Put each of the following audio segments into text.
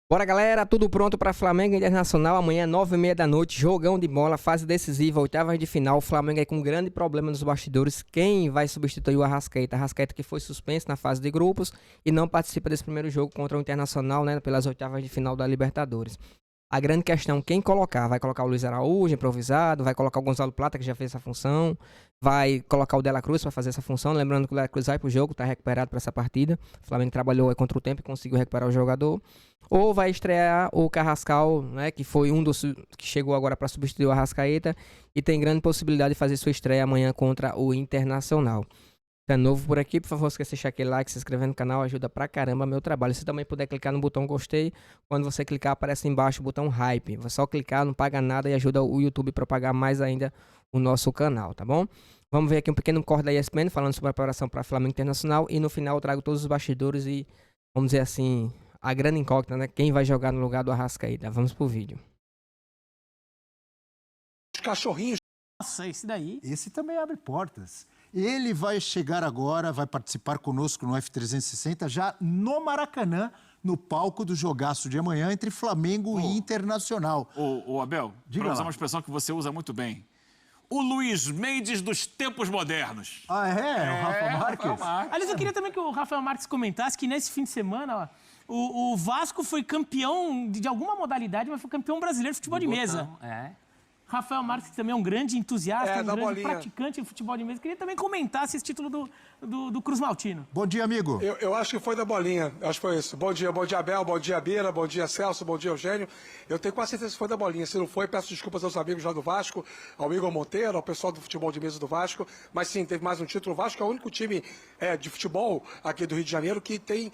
Bora, galera, tudo pronto para Flamengo Internacional amanhã, 9h30 da noite, jogão de bola, fase decisiva, oitavas de final. O Flamengo aí com um grande problema nos bastidores. Quem vai substituir o Arrascaeta? Arrascaeta que foi suspenso na fase de grupos e não participa desse primeiro jogo contra o Internacional, né, pelas oitavas de final da Libertadores. A grande questão, quem colocar? Vai colocar o Luiz Araújo, improvisado? Vai colocar o Gonzalo Plata, que já fez essa função? Vai colocar o De La Cruz para fazer essa função? Lembrando que o De La Cruz vai pro jogo, tá recuperado para essa partida. O Flamengo trabalhou contra o tempo e conseguiu recuperar o jogador. Ou vai estrear o Carrascal, né, que foi um dos que chegou agora para substituir o Arrascaeta e tem grande possibilidade de fazer sua estreia amanhã contra o Internacional. É novo por aqui, por favor, esqueça de deixar aquele like, se inscrever no canal, ajuda pra caramba meu trabalho. Se também puder clicar no botão gostei, quando você clicar aparece embaixo o botão hype. É só clicar, não paga nada e ajuda o YouTube a propagar mais ainda o nosso canal, tá bom? Vamos ver aqui um pequeno corte da ESPN falando sobre a preparação para Flamengo Internacional e no final eu trago todos os bastidores e, vamos dizer assim, a grande incógnita, né? Quem vai jogar no lugar do Arrascaeta. Vamos pro vídeo. Os cachorrinhos. Nossa, esse daí. Esse também abre portas. Ele vai chegar agora, vai participar conosco no F360, já no Maracanã, no palco do jogaço de amanhã entre Flamengo e Internacional. Ô, Abel, para usar uma expressão que você usa muito bem. O Luiz Mendes dos tempos modernos. Ah, é? O Rafa Marques? Aliás, eu queria também que o Rafael Marques comentasse que nesse fim de semana, ó, o Vasco foi campeão de alguma modalidade, mas foi campeão brasileiro de futebol de mesa. Rafael Marques, que também é um grande entusiasta, um grande praticante de futebol de mesa. Queria também comentar esse título do Cruz Maltino. Bom dia, amigo. Eu acho que foi da bolinha. Acho que foi isso. Bom dia, Abel, bom dia, Bira, bom dia, Celso, bom dia, Eugênio. Eu tenho quase certeza que foi da bolinha. Se não foi, peço desculpas aos amigos lá do Vasco, ao Igor Monteiro, ao pessoal do futebol de mesa do Vasco. Mas sim, teve mais um título. O Vasco é o único time de futebol aqui do Rio de Janeiro que tem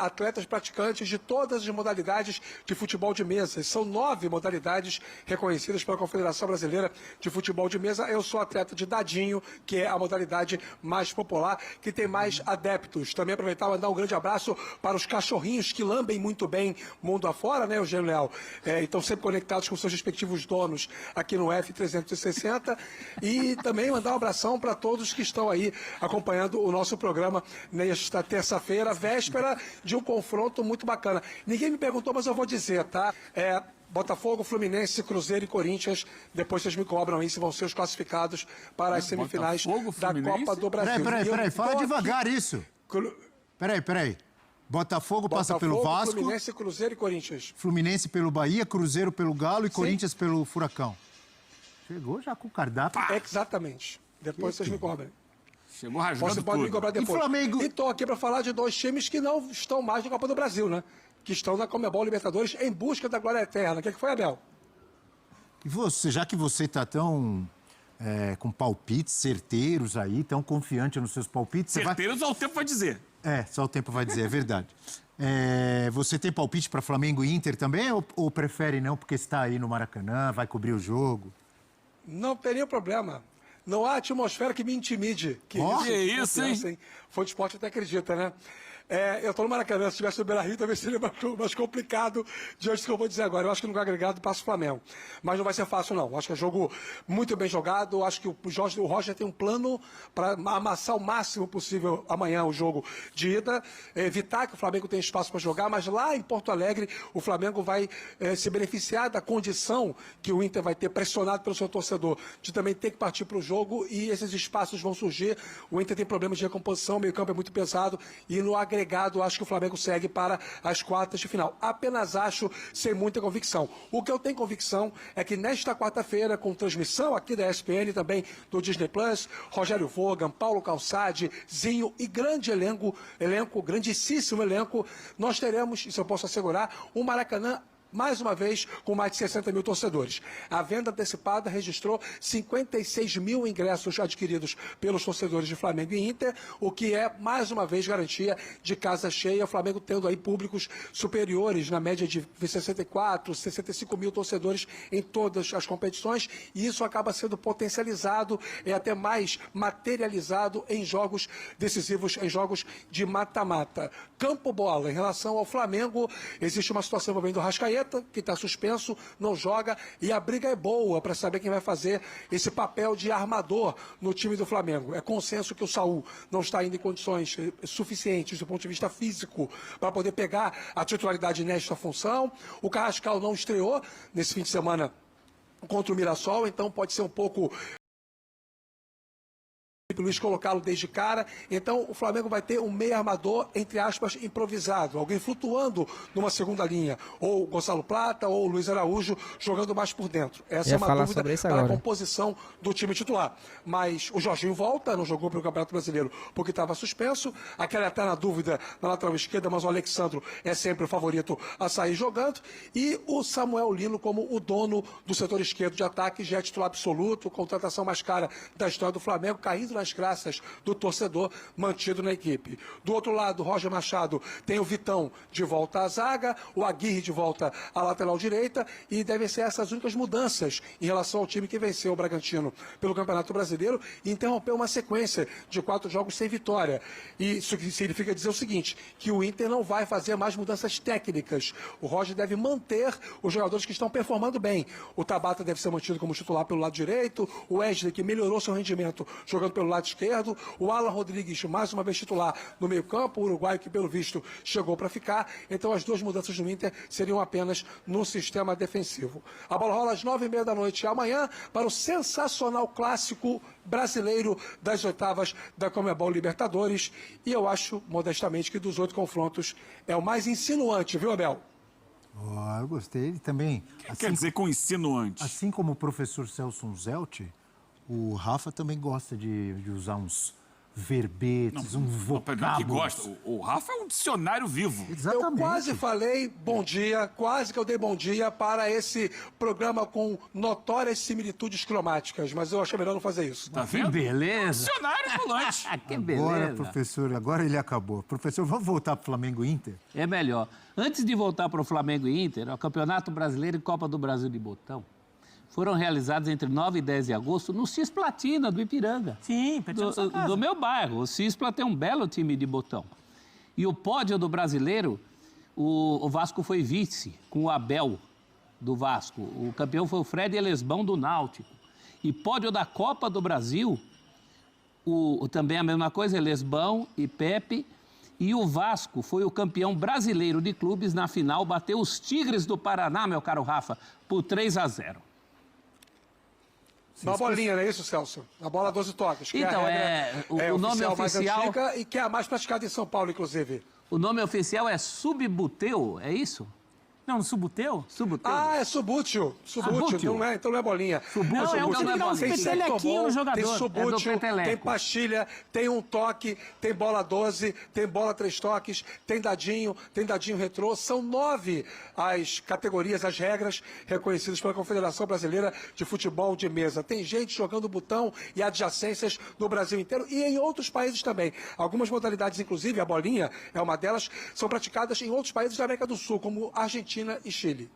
atletas praticantes de todas as modalidades de futebol de mesa. São 9 modalidades reconhecidas pela Confederação Brasileira de Futebol de Mesa. Eu sou atleta de dadinho, que é a modalidade mais popular, que tem mais adeptos. Também aproveitar e mandar um grande abraço para os cachorrinhos que lambem muito bem mundo afora, né, Eugênio Leal? Estão sempre conectados com seus respectivos donos aqui no F360. E também mandar um abração para todos que estão aí acompanhando o nosso programa nesta terça-feira, véspera de um confronto muito bacana. Ninguém me perguntou, mas eu vou dizer, tá? Botafogo, Fluminense, Cruzeiro e Corinthians. Depois vocês me cobram aí se vão ser os classificados para as semifinais da Copa do Brasil. Peraí, fala devagar isso. Peraí. Botafogo passa pelo Vasco. Fluminense, Cruzeiro e Corinthians. Fluminense pelo Bahia, Cruzeiro pelo Galo e Corinthians pelo Furacão. Chegou já com o cardápio. Exatamente. Depois vocês me cobrem. Chegou rasgando Pode me cobrar depois. E Flamengo? E estou aqui para falar de dois times que não estão mais na Copa do Brasil, né? Que estão na Conmebol Libertadores em busca da glória eterna. O que foi, Abel? E você, já que você está tão com palpites certeiros aí, tão confiante nos seus palpites... Certeiros só o tempo vai dizer. Só o tempo vai dizer, é verdade. Você tem palpite para Flamengo e Inter também ou prefere não, porque está aí no Maracanã, vai cobrir o jogo? Não teria problema. Não há atmosfera que me intimide. Que isso, hein? Fã de esporte até acredita, né? Eu estou no Maracanã, se tivesse no Beira-Rio, talvez seria mais complicado diante do que eu vou dizer agora. Eu acho que no lugar agregado passa o Flamengo. Mas não vai ser fácil, não. Eu acho que é um jogo muito bem jogado. Eu acho que o Roger tem um plano para amassar o máximo possível amanhã o jogo de ida. Evitar que o Flamengo tenha espaço para jogar, mas lá em Porto Alegre o Flamengo vai se beneficiar da condição que o Inter vai ter pressionado pelo seu torcedor, de também ter que partir para o jogo e esses espaços vão surgir. O Inter tem problemas de recomposição, o meio-campo é muito pesado e no agregado, acho que o Flamengo segue para as quartas de final. Apenas acho sem muita convicção. O que eu tenho convicção é que nesta quarta-feira, com transmissão aqui da ESPN, também do Disney Plus, Rogério Vogan, Paulo Calçade, Zinho e grande grandíssimo elenco, nós teremos, isso eu posso assegurar, um Maracanã mais uma vez, com mais de 60 mil torcedores. A venda antecipada registrou 56 mil ingressos adquiridos pelos torcedores de Flamengo e Inter, o que é, mais uma vez, garantia de casa cheia. O Flamengo tendo aí públicos superiores, na média de 64, 65 mil torcedores em todas as competições, e isso acaba sendo potencializado e até mais materializado em jogos decisivos, em jogos de mata-mata. Campo bola, em relação ao Flamengo, existe uma situação envolvendo o Arrascaeta, Arrascaeta, que está suspenso, não joga, e a briga é boa para saber quem vai fazer esse papel de armador no time do Flamengo. É consenso que o Saúl não está ainda em condições suficientes do ponto de vista físico para poder pegar a titularidade nesta função. O Carrascal não estreou nesse fim de semana contra o Mirassol, então pode ser um pouco Luiz colocá-lo desde cara. Então o Flamengo vai ter um meio armador, entre aspas, improvisado, alguém flutuando numa segunda linha, ou Gonçalo Plata ou Luiz Araújo jogando mais por dentro. Essa é uma dúvida para a composição do time titular. Mas o Jorginho volta, não jogou pelo Campeonato Brasileiro porque estava suspenso. Aquela eterna dúvida na lateral esquerda, mas o Alexandro é sempre o favorito a sair jogando. E o Samuel Lino como o dono do setor esquerdo de ataque, já é titular absoluto, contratação mais cara da história do Flamengo, caindo nas graças do torcedor, mantido na equipe. Do outro lado, Roger Machado tem o Vitão de volta à zaga, o Aguirre de volta à lateral direita, e devem ser essas únicas mudanças em relação ao time que venceu o Bragantino pelo Campeonato Brasileiro e interrompeu uma sequência de 4 jogos sem vitória. E isso significa dizer o seguinte, que o Inter não vai fazer mais mudanças técnicas. O Roger deve manter os jogadores que estão performando bem. O Tabata deve ser mantido como titular pelo lado direito, o Wesley, que melhorou seu rendimento jogando pelo lado esquerdo, o Alan Rodrigues, mais uma vez titular no meio-campo, o uruguaio que, pelo visto, chegou para ficar. Então, as duas mudanças do Inter seriam apenas no sistema defensivo. A bola rola às 9h30 da noite amanhã para o sensacional clássico brasileiro das oitavas da Conmebol Libertadores. E eu acho, modestamente, que dos 8 confrontos é o mais insinuante, viu, Abel? Oh, eu gostei. Ele também. O que quer dizer com insinuante? Assim como o professor Celso Zelt, o Rafa também gosta de usar uns verbetes, um vocábulos. Que gosta. O Rafa é um dicionário vivo. Exatamente. Eu quase falei bom dia, quase que eu dei bom dia para esse programa com notórias similitudes cromáticas, mas eu achei melhor não fazer isso. Tá vendo? Que beleza. Dicionário falante. Que beleza. Agora, professor, agora ele acabou. Professor, vamos voltar para o Flamengo e Inter? É melhor. Antes de voltar para o Flamengo e Inter, o Campeonato Brasileiro e Copa do Brasil de Botão foram realizados entre 9 e 10 de agosto no Cisplatina, do Ipiranga. Sim, do meu bairro. O Cispla tem um belo time de botão. E o pódio do brasileiro, o Vasco foi vice, com o Abel do Vasco. O campeão foi o Fred Elesbão do Náutico. E pódio da Copa do Brasil, também a mesma coisa, Elesbão e Pepe. E o Vasco foi o campeão brasileiro de clubes na final, bateu os Tigres do Paraná, meu caro Rafa, por 3-0. Uma bolinha, não é isso, Celso? A bola 12 toques. Que Então, o nome oficial mais antiga e que é a mais praticada em São Paulo, inclusive. O nome oficial é Subbuteo, é isso? Não, no Subuteu? Subuteu. Ah, é subútil. Subútil. Então não é bolinha. Não, é o que tem que dar uns petelequinhos no jogador. Tem subútil, É do tem pastilha, tem um toque, tem bola 12, tem bola 3 toques, tem dadinho retrô. São 9 as categorias, as regras reconhecidas pela Confederação Brasileira de Futebol de Mesa. Tem gente jogando botão e adjacências no Brasil inteiro e em outros países também. Algumas modalidades, inclusive, a bolinha é uma delas, são praticadas em outros países da América do Sul, como Argentina e Chile.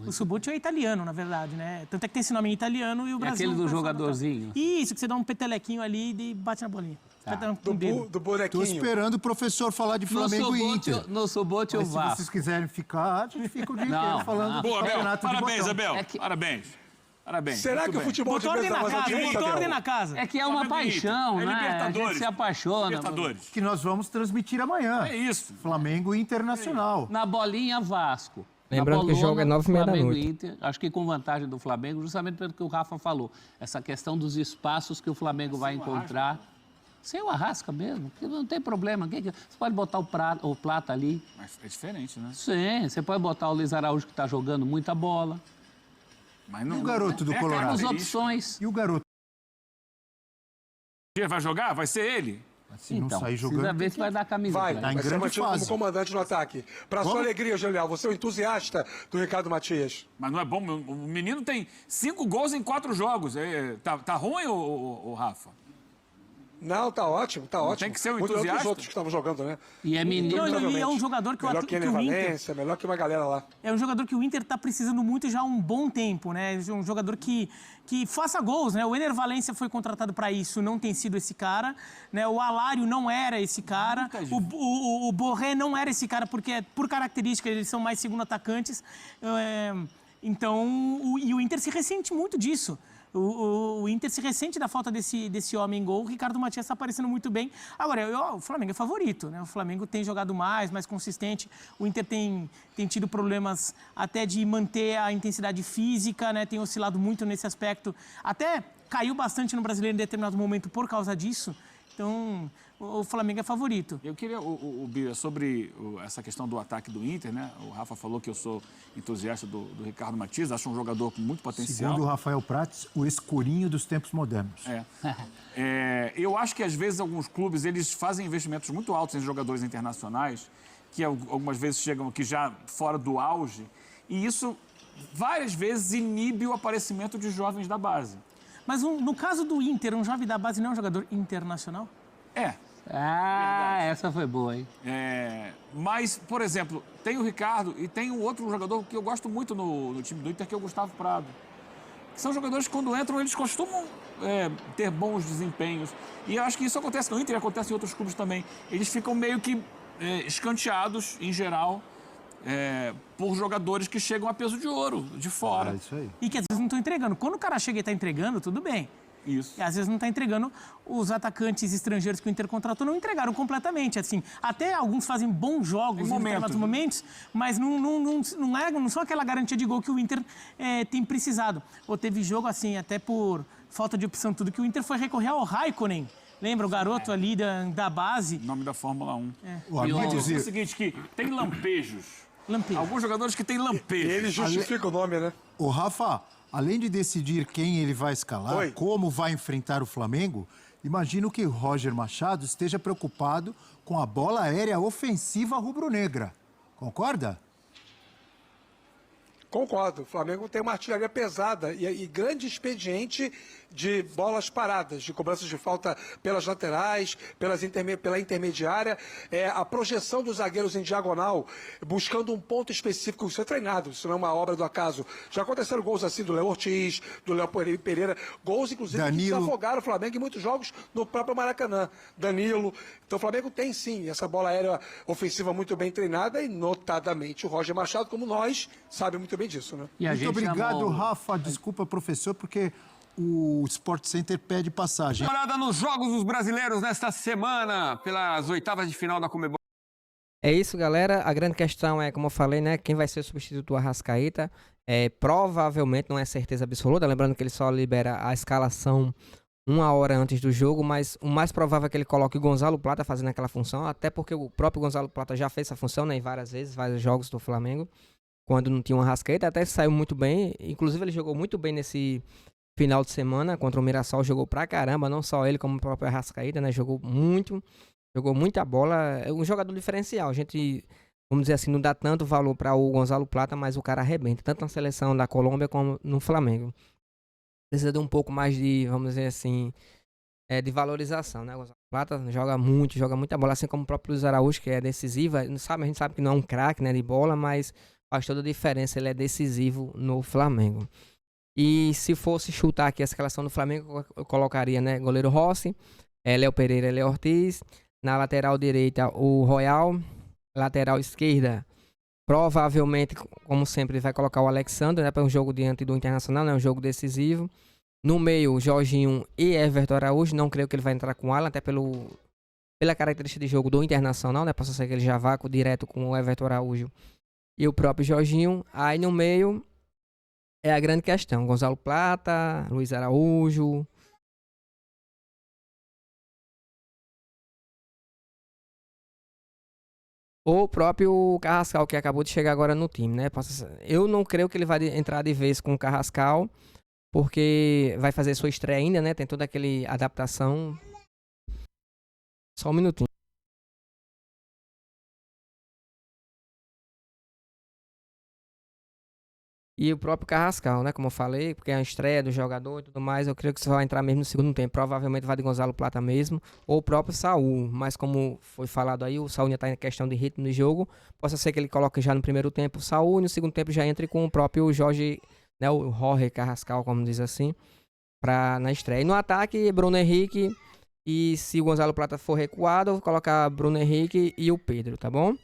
O Subútil é italiano, na verdade, né? Tanto é que tem esse nome em italiano e o Brasil... Aquele do jogadorzinho. Isso, que você dá um petelequinho ali e bate na bolinha. Do bonequinho. Estou esperando o professor falar de Flamengo e Inter. No Subútil, o Se Vasco. vocês quiserem ficar, a gente fica o dia inteiro falando do Boa, Abel. campeonato de Parabéns, botão. Abel. Parabéns. Parabéns. Será Muito que o bem. futebol de Botou mesa ordem é na mais casa, audiência, botou ordem Abel? na casa. É que é uma Flamengo e Inter. paixão, É né? A Libertadores. gente se apaixona. Libertadores. Que nós vamos transmitir amanhã. É isso. Flamengo e Internacional. Na bolinha, Vasco. Lembrando que o jogo é 9h30 da Flamengo noite. e Inter, acho que com vantagem do Flamengo, justamente pelo que o Rafa falou. Essa questão dos espaços que o Flamengo vai encontrar. Sem o Arrasca mesmo, que não tem problema. Você pode botar o Plata ali. Mas é diferente, né? Sim, você pode botar o Luiz Araújo, que está jogando muita bola. Mas não, E o garoto do é a Colorado? Temos característica. opções. E o garoto? Vai jogar? Vai ser ele? Se não sair precisa jogando, ver se vai dar camiseta. Vai, Tá em vai ser grande mantido fase. como comandante no ataque. Para sua alegria, Genial, você é um entusiasta do Ricardo Matias. Mas não é bom. O menino tem 5 gols em 4 jogos. Tá ruim, o Rafa? Não, tá ótimo, tá ótimo. Tem que ser um muito melhor que os entusiasta. outros que estavam jogando, né? E é menino. Não, e é um jogador que melhor que o Inter... Valência, melhor que uma galera lá. É um jogador que o Inter está precisando muito já há um bom tempo, né? Um jogador que faça gols, né? O Ener Valencia foi contratado para isso, não tem sido esse cara, né? O Alário não era esse cara, o Borré não era esse cara, porque por característica eles são mais segundo atacantes. Então, o Inter se ressente muito disso. O Inter se ressente da falta desse homem gol. O Ricardo Matias está aparecendo muito bem. Agora, o Flamengo é favorito, né? O Flamengo tem jogado mais consistente. O Inter tem tido problemas até de manter a intensidade física, né? Tem oscilado muito nesse aspecto. Até caiu bastante no Brasileiro em determinado momento por causa disso. Então, o Flamengo é favorito. Eu queria, Bia, sobre essa questão do ataque do Inter, né? O Rafa falou que eu sou entusiasta do Ricardo Matias, acho um jogador com muito potencial. Segundo o Rafael Prates, o escurinho dos tempos modernos. Eu acho que, às vezes, alguns clubes eles fazem investimentos muito altos em jogadores internacionais, que algumas vezes chegam aqui já fora do auge, e isso, várias vezes, inibe o aparecimento de jovens da base. Mas no caso do Inter, um jovem da base não é um jogador internacional? Verdade. Essa foi boa, hein? Mas, por exemplo, tem o Ricardo e tem um outro jogador que eu gosto muito no time do Inter, que é o Gustavo Prado. Que são jogadores que, quando entram, eles costumam ter bons desempenhos. E eu acho que isso acontece no Inter e acontece em outros clubes também. Eles ficam meio que escanteados, em geral, por jogadores que chegam a peso de ouro, de fora. Isso aí. E que às vezes não estão entregando. Quando o cara chega e está entregando, tudo bem. Isso. E às vezes não está entregando. Os atacantes estrangeiros que o Inter contratou não entregaram completamente. Assim, até alguns fazem bons jogos em determinados momentos, mas não são aquela garantia de gol que o Inter tem precisado. Ou teve jogo assim, até por falta de opção, tudo que o Inter foi recorrer ao Raikkonen. Lembra o garoto ali da base? Nome da Fórmula 1. O o seguinte, que tem lampejos. Alguns jogadores que têm lampejos. Ele justifica o nome, né? O Rafa, além de decidir quem ele vai escalar, como vai enfrentar o Flamengo, imagino que o Roger Machado esteja preocupado com a bola aérea ofensiva rubro-negra. Concorda? Concordo. O Flamengo tem uma artilharia pesada e grande expediente de bolas paradas, de cobranças de falta pelas laterais, pela intermediária. A projeção dos zagueiros em diagonal, buscando um ponto específico. Isso é treinado, isso não é uma obra do acaso. Já aconteceram gols assim do Léo Ortiz, do Léo Pereira. Gols, inclusive, que desafogaram o Flamengo em muitos jogos no próprio Maracanã. Danilo. Então o Flamengo tem, sim, essa bola aérea ofensiva muito bem treinada e, notadamente, o Roger Machado, como nós, sabe muito bem disso, né? Muito obrigado, Rafa. Desculpa, professor, porque o Sport Center pede passagem. Uma olhada nos jogos dos brasileiros nesta semana, pelas oitavas de final da Conmebol. É isso, galera. A grande questão é, como eu falei, né? Quem vai ser o substituto do Arrascaeta? Provavelmente, não é certeza absoluta. Lembrando que ele só libera a escalação 1 hora antes do jogo, mas o mais provável é que ele coloque o Gonzalo Plata fazendo aquela função, até porque o próprio Gonzalo Plata já fez essa função, né? Em várias vezes, vários jogos do Flamengo, quando não tinha um Arrascaeta, até saiu muito bem. Inclusive, ele jogou muito bem nesse final de semana contra o Mirassol, jogou pra caramba, não só ele, como o próprio Arrascaeta, né? Jogou muita bola. É um jogador diferencial. A gente, vamos dizer assim, não dá tanto valor para o Gonzalo Plata, mas o cara arrebenta, tanto na seleção da Colômbia como no Flamengo. Precisa de um pouco mais de, vamos dizer assim, de valorização, né? O Gonzalo Plata joga muita bola, assim como o próprio Luiz Araújo, que é decisivo. A gente sabe que não é um craque, né, de bola, mas faz toda a diferença, ele é decisivo no Flamengo. E se fosse chutar aqui a escalação do Flamengo, eu colocaria, né, goleiro Rossi, Léo Pereira, Léo Ortiz, na lateral direita o Royal, lateral esquerda, provavelmente, como sempre, vai colocar o Alexandre, né, para um jogo diante do Internacional, né, um jogo decisivo. No meio, Jorginho e Everton Araújo, não creio que ele vai entrar com o Alan, até pela característica de jogo do Internacional, né, possa ser que ele já vá direto com o Everton Araújo e o próprio Jorginho. Aí no meio é a grande questão, Gonzalo Plata, Luiz Araújo, ou o próprio Carrascal, que acabou de chegar agora no time, né? Eu não creio que ele vai entrar de vez com o Carrascal, porque vai fazer sua estreia ainda, né? Tem toda aquela adaptação. Só um minutinho. E o próprio Carrascal, né? Como eu falei, porque é a estreia do jogador e tudo mais, eu creio que você vai entrar mesmo no segundo tempo. Provavelmente vai de Gonzalo Plata mesmo, ou o próprio Saul. Mas como foi falado aí, o Saul ainda está em questão de ritmo de jogo. Possa ser que ele coloque já no primeiro tempo o Saul e no segundo tempo já entre com o próprio Jorge, né? O Jorge Carrascal, como diz assim, na estreia. E no ataque, Bruno Henrique. E se o Gonzalo Plata for recuado, eu vou colocar Bruno Henrique e o Pedro, tá bom?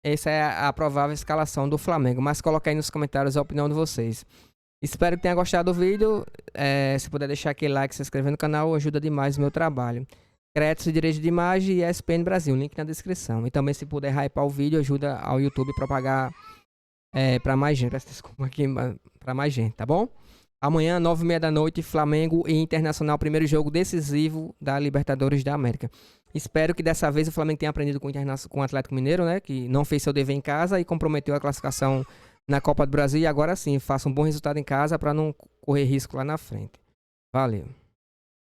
Essa é a provável escalação do Flamengo. Mas coloca aí nos comentários a opinião de vocês. Espero que tenha gostado do vídeo. Se puder deixar aquele like e se inscrever no canal, ajuda demais o meu trabalho. Créditos de direito de imagem e ESPN Brasil. Link na descrição. E também se puder hypar o vídeo, ajuda ao YouTube a propagar pra mais gente. Peço desculpa aqui, pra mais gente, tá bom? Amanhã, 9h30 da noite, Flamengo e Internacional. Primeiro jogo decisivo da Libertadores da América. Espero que dessa vez o Flamengo tenha aprendido com o Atlético Mineiro, né? Que não fez seu dever em casa e comprometeu a classificação na Copa do Brasil. E agora sim, faça um bom resultado em casa para não correr risco lá na frente. Valeu.